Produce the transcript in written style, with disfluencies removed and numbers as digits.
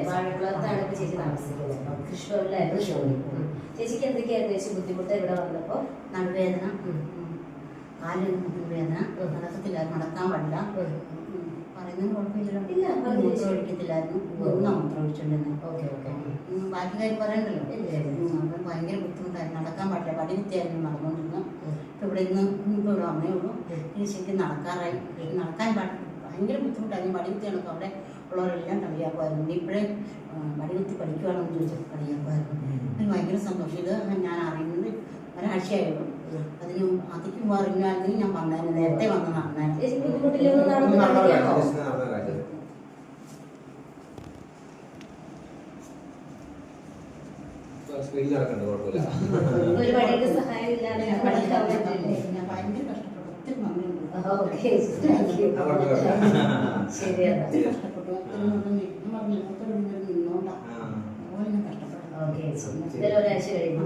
വാഴക്കുളത്താണ് ഇപ്പൊ ചേച്ചി താമസിക്കുന്നത്. കൃഷ്ണൂരിലായിരുന്നു ജോലി. ചേച്ചിക്ക് എന്തൊക്കെയായിരുന്നു ചേച്ചി ബുദ്ധിമുട്ട് ഇവിടെ വന്നപ്പോ? നടുവേദന, കാലിന് വേദന, നടക്കാൻ പാടില്ല. പറയുന്നതിന് കുഴപ്പമില്ലല്ലോ. മൂത്രം ഒഴിക്കത്തില്ലായിരുന്നു. മൂത്രം ഒഴിച്ചിട്ടുണ്ടെന്ന്. ബാക്കി കാര്യം പറയണ്ടല്ലോ. അപ്പം ഭയങ്കര ബുദ്ധിമുട്ടായിരുന്നു. നടക്കാൻ പാടില്ല. വടികുത്തിയായിരുന്നു നടന്നുകൊണ്ടിരുന്നത്. ഇപ്പം ഇവിടെ ഇന്ന് ഇപ്പോൾ ഇവിടെ വന്നേ ഉള്ളൂ. ഇനി ശരിക്കും നടക്കാറായി. നടക്കാൻ ഭയങ്കര ബുദ്ധിമുട്ടായിരുന്നു. വടികുത്തിയാണ് അവിടെ ഉള്ളവരെല്ലാം കളിയാക്കുമായിരുന്നു. ഇപ്പോഴേ വടികുത്തി പഠിക്കുവാണെന്ന് ചോദിച്ചാൽ കളിയാക്കുമായിരുന്നു. എനിക്ക് ഭയങ്കര സന്തോഷം. ഇത് ഞാൻ അറിയുന്നത് ഒരാഴ്ചയായുള്ളൂ. അതിന് അതിക്കും അറിഞ്ഞായിരുന്നെങ്കിൽ ഞാൻ വന്നായിരുന്നു. നേരത്തെ വന്നതാണ്. ഞാൻ ഭയങ്കര കഷ്ടപ്പെട്ടു. ഒത്തിരി നന്ദിയുണ്ട്. കഷ്ടപ്പെട്ടു. നിന്നോണ്ടാ അതുപോലെ ഞാൻ കഷ്ടപ്പെട്ടു. ഒരാഴ്ച കഴിയുമ്പോൾ